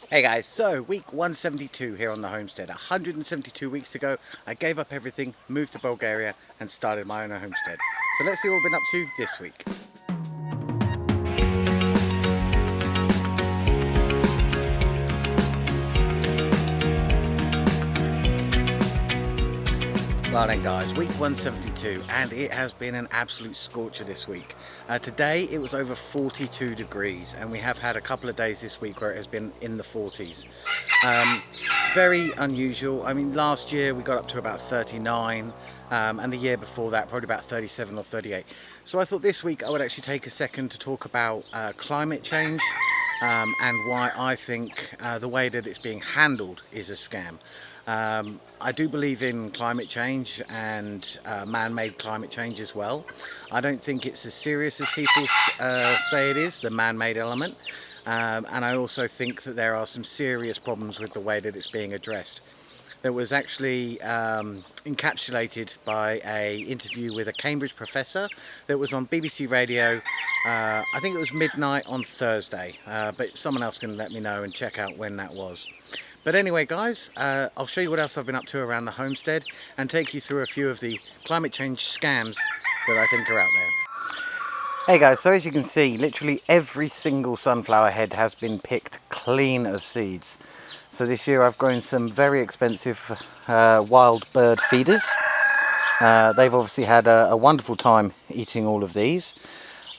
Hey guys, so week 172 here on the Homestead. 172 weeks ago, I gave up everything, moved to Bulgaria and started my own homestead. So let's see what we've been up to this week. Well then guys, week 172 and it has been an absolute scorcher this week. Today it was over 42 degrees and we have had a couple of days this week where it has been in the 40s. Very unusual. I mean, last year we got up to about 39 and the year before that probably about 37 or 38. So I thought this week I would actually take a second to talk about climate change and why I think the way that it's being handled is a scam. I do believe in climate change and man-made climate change as well. I don't think it's as serious as people say it is, the man-made element. And I also think that there are some serious problems with the way that it's being addressed. That was actually encapsulated by an interview with a Cambridge professor that was on BBC Radio. I think it was midnight on Thursday, but someone else can let me know and check out when that was. But anyway guys, I'll show you what else I've been up to around the homestead and take you through a few of the climate change scams that I think are out there. Hey guys, so as you can see, literally every single sunflower head has been picked clean of seeds. So this year I've grown some very expensive wild bird feeders. They've obviously had a wonderful time eating all of these.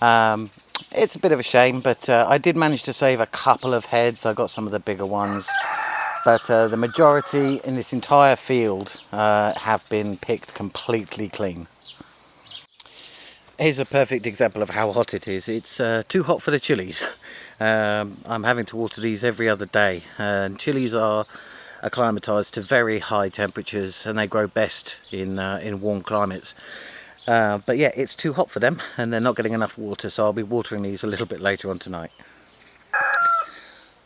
It's a bit of a shame, but I did manage to save a couple of heads. I got some of the bigger ones. But the majority in this entire field have been picked completely clean. Here's a perfect example of how hot it is. It's too hot for the chilies. I'm having to water these every other day. And chilies are acclimatized to very high temperatures and they grow best in warm climates. But yeah, it's too hot for them and they're not getting enough water, so I'll be watering these a little bit later on tonight.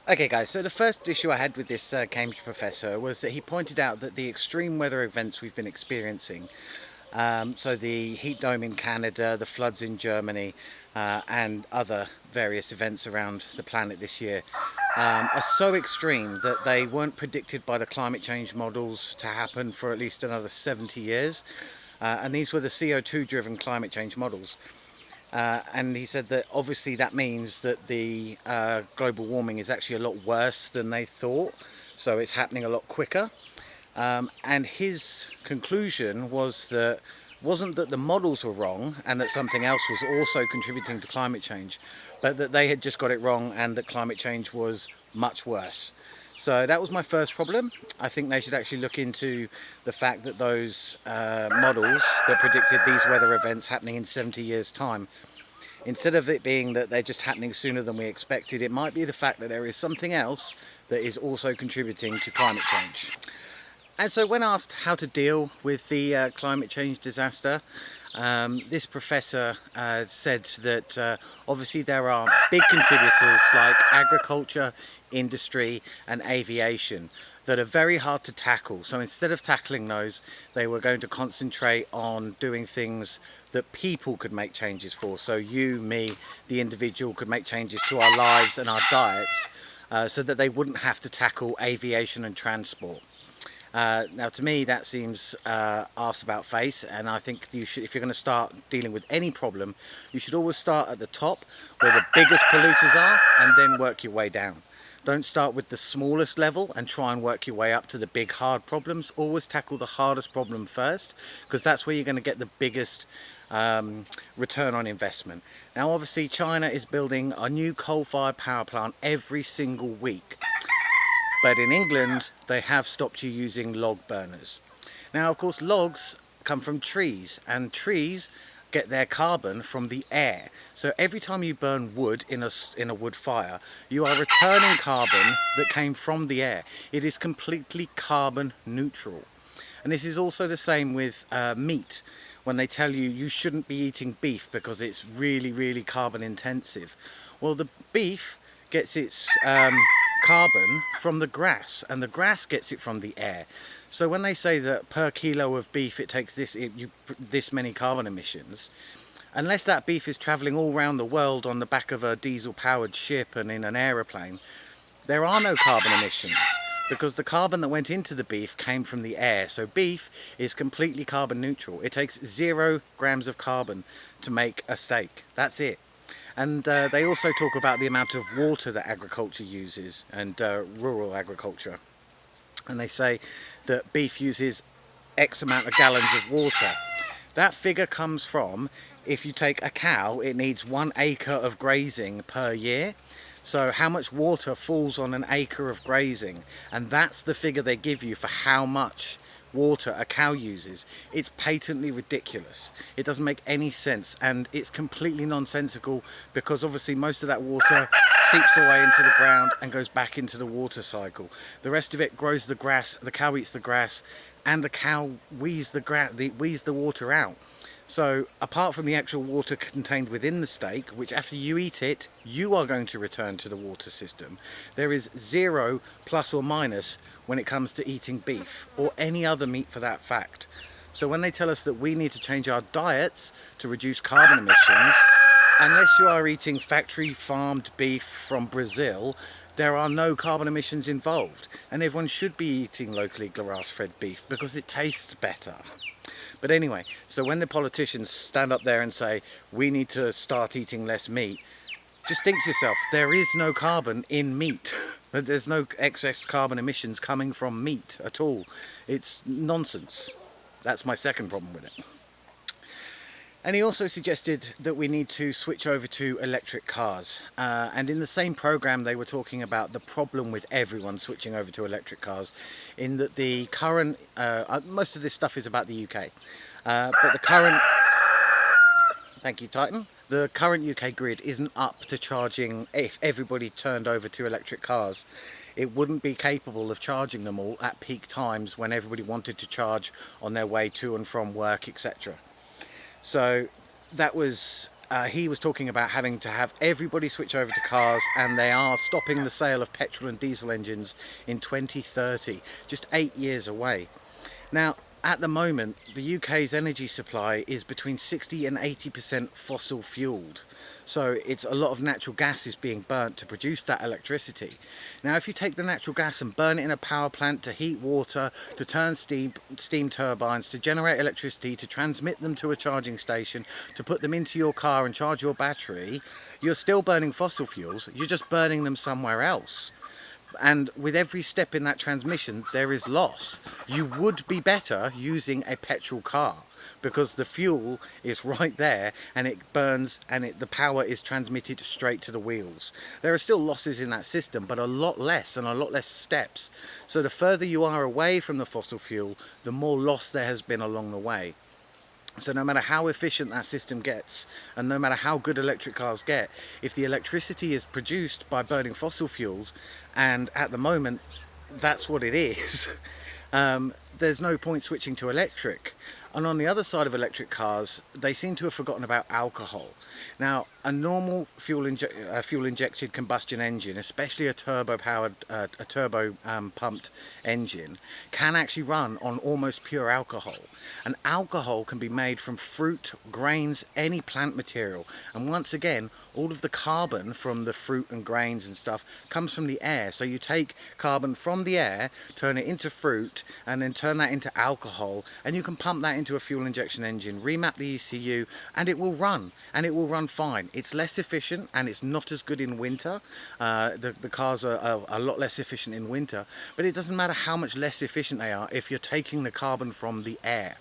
Okay guys, so the first issue I had with this Cambridge professor was that he pointed out that the extreme weather events we've been experiencing, so the heat dome in Canada, the floods in Germany and other various events around the planet this year are so extreme that they weren't predicted by the climate change models to happen for at least another 70 years. And these were the CO2 driven climate change models. And he said that obviously that means that the global warming is actually a lot worse than they thought, so it's happening a lot quicker. And his conclusion wasn't that the models were wrong and that something else was also contributing to climate change, but that they had just got it wrong and that climate change was much worse. So that was my first problem. I think they should actually look into the fact that those models that predicted these weather events happening in 70 years' time, instead of it being that they're just happening sooner than we expected, it might be the fact that there is something else that is also contributing to climate change. And so when asked how to deal with the climate change disaster, this professor said that obviously there are big contributors like agriculture, industry and aviation that are very hard to tackle. So instead of tackling those, they were going to concentrate on doing things that people could make changes for. So you, me, the individual could make changes to our lives and our diets so that they wouldn't have to tackle aviation and transport. Now to me that seems arse about face, and I think you should, if you're going to start dealing with any problem, you should always start at the top where the biggest polluters are and then work your way down. Don't start with the smallest level and try and work your way up to the big hard problems. Always tackle the hardest problem first, because that's where you're going to get the biggest return on investment. Now obviously China is building a new coal-fired power plant every single week. But in England, they have stopped you using log burners. Now, of course, logs come from trees, and trees get their carbon from the air. So every time you burn wood in a wood fire, you are returning carbon that came from the air. It is completely carbon neutral. And this is also the same with meat. When they tell you you shouldn't be eating beef because it's really, really carbon intensive. Well, the beef gets its carbon from the grass, and the grass gets it from the air. So when they say that per kilo of beef it takes this many carbon emissions, unless that beef is travelling all around the world on the back of a diesel powered ship and in an aeroplane, There are no carbon emissions because the carbon that went into the beef came from the air. So beef is completely carbon neutral. It takes 0 grams of carbon to make a steak. That's it. And they also talk about the amount of water that agriculture uses, and rural agriculture. And they say that beef uses X amount of gallons of water. That figure comes from, if you take a cow, it needs 1 acre of grazing per year. So how much water falls on an acre of grazing? And that's the figure they give you for how much water a cow uses. It's patently ridiculous. It doesn't make any sense, and it's completely nonsensical because obviously most of that water seeps away into the ground and goes back into the water cycle. The rest of it grows the grass, the cow eats the grass, and the cow wheezes the water out. So apart from the actual water contained within the steak, which after you eat it, you are going to return to the water system, there is 0 plus or minus when it comes to eating beef or any other meat for that fact. So when they tell us that we need to change our diets to reduce carbon emissions, unless you are eating factory farmed beef from Brazil, there are no carbon emissions involved. And everyone should be eating locally grass-fed beef because it tastes better. But anyway, so when the politicians stand up there and say, we need to start eating less meat, just think to yourself, there is no carbon in meat. There's no excess carbon emissions coming from meat at all. It's nonsense. That's my second problem with it. And he also suggested that we need to switch over to electric cars. And in the same program, they were talking about the problem with everyone switching over to electric cars, in that the current, most of this stuff is about the UK, but the current, thank you Titan, the current UK grid isn't up to charging. If everybody turned over to electric cars, it wouldn't be capable of charging them all at peak times when everybody wanted to charge on their way to and from work, etc. So that was, he was talking about having to have everybody switch over to cars, and they are stopping the sale of petrol and diesel engines in 2030, just 8 years away. Now, at the moment, the UK's energy supply is between 60 and 80% fossil fueled. So it's a lot of natural gas is being burnt to produce that electricity. Now, if you take the natural gas and burn it in a power plant to heat water, to turn steam turbines, to generate electricity, to transmit them to a charging station, to put them into your car and charge your battery, you're still burning fossil fuels, you're just burning them somewhere else. And with every step in that transmission, there is loss. You would be better using a petrol car because the fuel is right there and it burns, and the power is transmitted straight to the wheels. There are still losses in that system, but a lot less and a lot less steps. So the further you are away from the fossil fuel, the more loss there has been along the way. So no matter how efficient that system gets, and no matter how good electric cars get, if the electricity is produced by burning fossil fuels, and at the moment that's what it is, there's no point switching to electric. And on the other side of electric cars, they seem to have forgotten about alcohol. Now, a normal fuel-injected combustion engine, especially a turbo-pumped engine, can actually run on almost pure alcohol. And alcohol can be made from fruit, grains, any plant material. And once again, all of the carbon from the fruit and grains and stuff comes from the air. So you take carbon from the air, turn it into fruit, and then turn that into alcohol, and you can pump that into a fuel injection engine, remap the ECU, and it will run, and it will run fine. It's less efficient, and it's not as good in winter. The cars are a lot less efficient in winter, but it doesn't matter how much less efficient they are if you're taking the carbon from the air.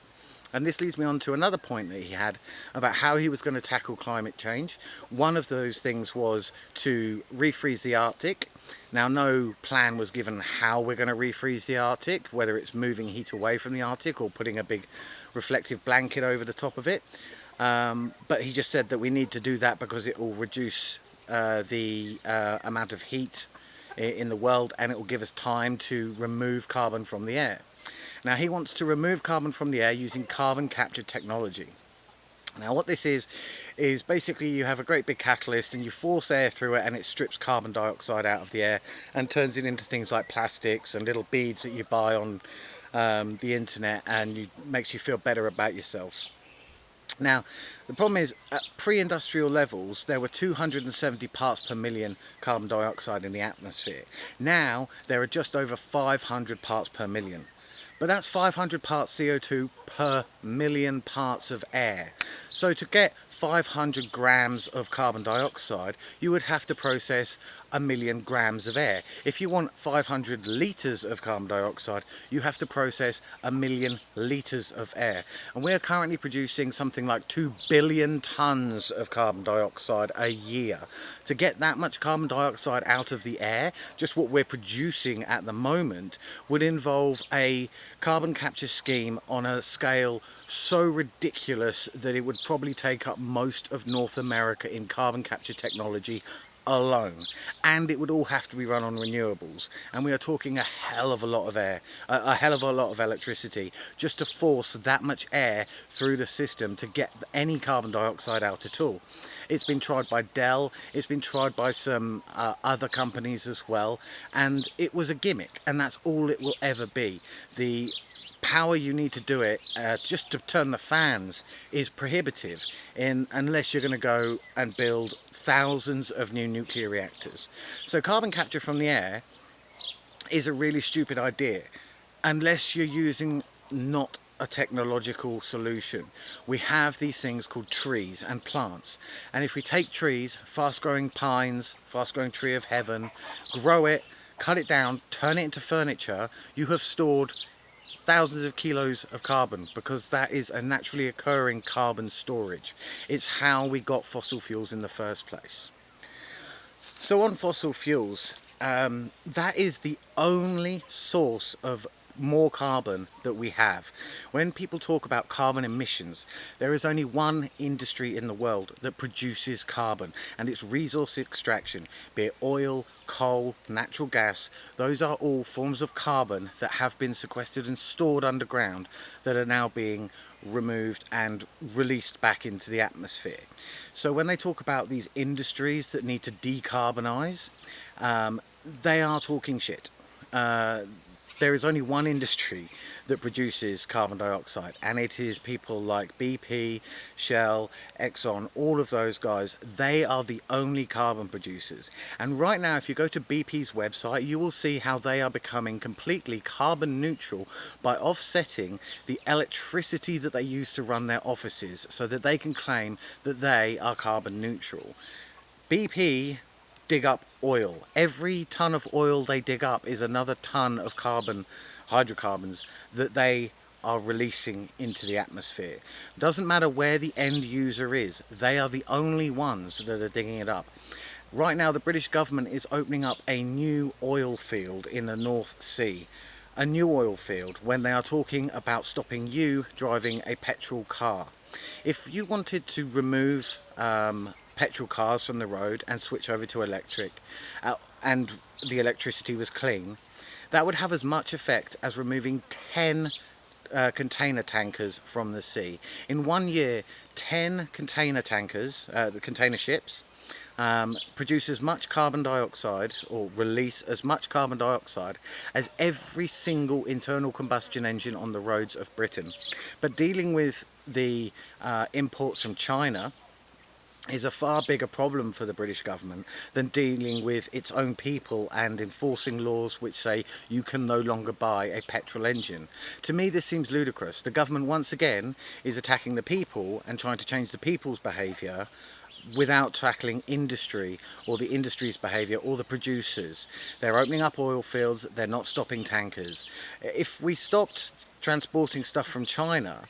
And this leads me on to another point that he had about how he was going to tackle climate change. One of those things was to refreeze the Arctic. Now, no plan was given how we're going to refreeze the Arctic, whether it's moving heat away from the Arctic or putting a big reflective blanket over the top of it. But he just said that we need to do that because it will reduce the amount of heat in the world, and it will give us time to remove carbon from the air. Now, he wants to remove carbon from the air using carbon capture technology. Now, what this is basically you have a great big catalyst and you force air through it, and it strips carbon dioxide out of the air and turns it into things like plastics and little beads that you buy on the internet, and makes you feel better about yourself. Now, the problem is, at pre-industrial levels, there were 270 parts per million carbon dioxide in the atmosphere. Now, there are just over 500 parts per million. But that's 500 parts CO2 per million parts of air. So to get 500 grams of carbon dioxide, you would have to process 1,000,000 grams of air. If you want 500 litres of carbon dioxide, you have to process 1,000,000 litres of air. And we are currently producing something like 2 billion tonnes of carbon dioxide a year. To get that much carbon dioxide out of the air, just what we're producing at the moment, would involve a carbon capture scheme on a scale so ridiculous that it would probably take up most of North America in carbon capture technology alone, and it would all have to be run on renewables, and we are talking a hell of a lot of air, a hell of a lot of electricity, just to force that much air through the system to get any carbon dioxide out at all. It's been tried by Dell, it's been tried by some other companies as well, and it was a gimmick, and that's all it will ever be. The power you need to do it just to turn the fans is prohibitive unless you're going to go and build thousands of new nuclear reactors. So carbon capture from the air is a really stupid idea unless you're using not a technological solution. We have these things called trees and plants, and if we take trees, fast growing pines, fast growing tree of heaven, grow it, cut it down, turn it into furniture, you have stored thousands of kilos of carbon, because that is a naturally occurring carbon storage. It's how we got fossil fuels in the first place. So on fossil fuels, that is the only source of more carbon that we have. When people talk about carbon emissions, there is only one industry in the world that produces carbon, and it's resource extraction, be it oil, coal, natural gas. Those are all forms of carbon that have been sequestered and stored underground that are now being removed and released back into the atmosphere. So when they talk about these industries that need to decarbonize, they are talking shit. There is only one industry that produces carbon dioxide, and it is people like BP, Shell, Exxon, all of those guys. They are the only carbon producers. And right now, if you go to BP's website, you will see how they are becoming completely carbon neutral by offsetting the electricity that they use to run their offices, so that they can claim that they are carbon neutral. BP dig up oil. Every ton of oil they dig up is another ton of carbon, hydrocarbons, that they are releasing into the atmosphere. Doesn't matter where the end user is, they are the only ones that are digging it up. Right now, the British government is opening up a new oil field in the North Sea. A new oil field, when they are talking about stopping you driving a petrol car. If you wanted to remove petrol cars from the road and switch over to electric, and the electricity was clean, that would have as much effect as removing 10 container tankers from the sea. In 1 year, 10 container tankers, the container ships, produce as much carbon dioxide, or release as much carbon dioxide, as every single internal combustion engine on the roads of Britain. But dealing with the imports from China is a far bigger problem for the British government than dealing with its own people and enforcing laws which say you can no longer buy a petrol engine. To me, this seems ludicrous. The government once again is attacking the people and trying to change the people's behaviour without tackling industry, or the industry's behaviour, or the producers. They're opening up oil fields, they're not stopping tankers. If we stopped transporting stuff from China,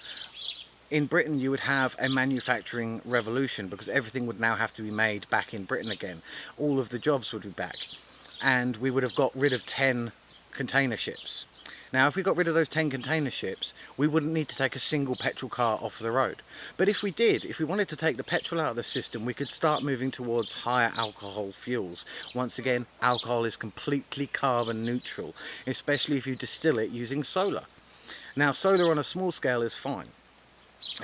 in Britain you would have a manufacturing revolution, because everything would now have to be made back in Britain again. All of the jobs would be back, and we would have got rid of 10 container ships. Now, if we got rid of those 10 container ships, we wouldn't need to take a single petrol car off the road. But if we did, if we wanted to take the petrol out of the system, we could start moving towards higher alcohol fuels. Once again, alcohol is completely carbon neutral, especially if you distill it using solar. Now, solar on a small scale is fine,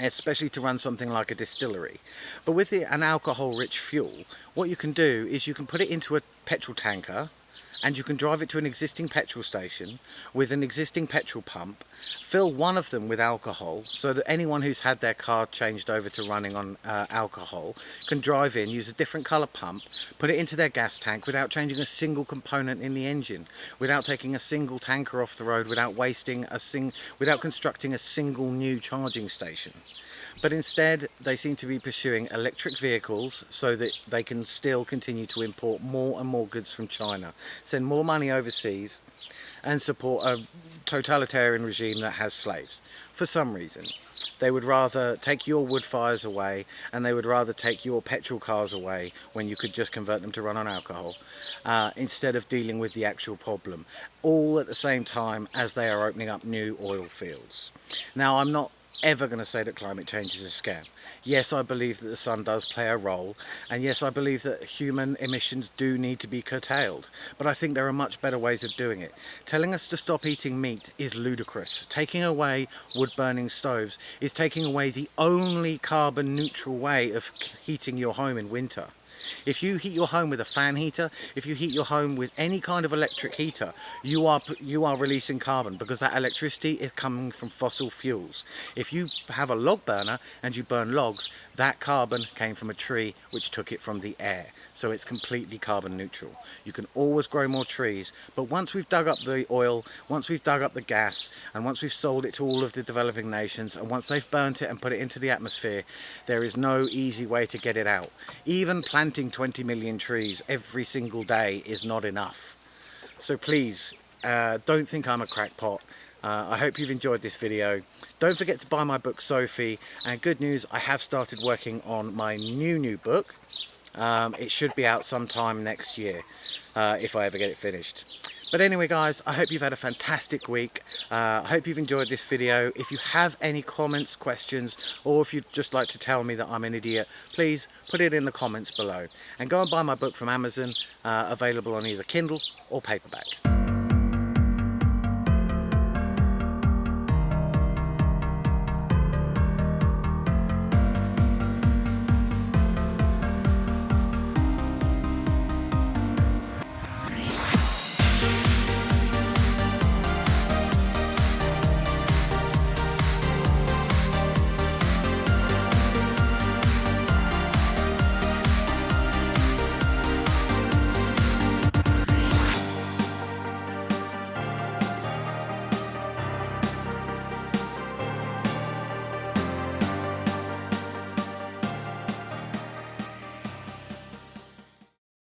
especially to run something like a distillery. But with an alcohol-rich fuel, what you can do is you can put it into a petrol tanker, and you can drive it to an existing petrol station with an existing petrol pump, fill one of them with alcohol so that anyone who's had their car changed over to running on alcohol can drive in, use a different colour pump, put it into their gas tank without changing a single component in the engine, without taking a single tanker off the road, without without constructing a single new charging station. But instead they seem to be pursuing electric vehicles so that they can still continue to import more and more goods from China, send more money overseas and support a totalitarian regime that has slaves. For some reason they would rather take your wood fires away, and they would rather take your petrol cars away when you could just convert them to run on alcohol, instead of dealing with the actual problem, all at the same time as they are opening up new oil fields. Now, I'm not ever going to say that climate change is a scam. Yes, I believe that the sun does play a role, and yes, I believe that human emissions do need to be curtailed, but I think there are much better ways of doing it. Telling us to stop eating meat is ludicrous. Taking away wood-burning stoves is taking away the only carbon neutral way of heating your home in winter. If you heat your home with a fan heater, if you heat your home with any kind of electric heater, you are releasing carbon, because that electricity is coming from fossil fuels. If you have a log burner and you burn logs, that carbon came from a tree which took it from the air. So it's completely carbon neutral. You can always grow more trees, but once we've dug up the oil, once we've dug up the gas, and once we've sold it to all of the developing nations, and once they've burnt it and put it into the atmosphere, there is no easy way to get it out. Even planting 20 million trees every single day is not enough. So please, don't think I'm a crackpot. I hope you've enjoyed this video. Don't forget to buy my book Sophie, and good news, I have started working on my new book. It should be out sometime next year, if I ever get it finished. But anyway guys, I hope you've had a fantastic week. I hope you've enjoyed this video. If you have any comments, questions, or if you'd just like to tell me that I'm an idiot, please put it in the comments below. And go and buy my book from Amazon, available on either Kindle or paperback.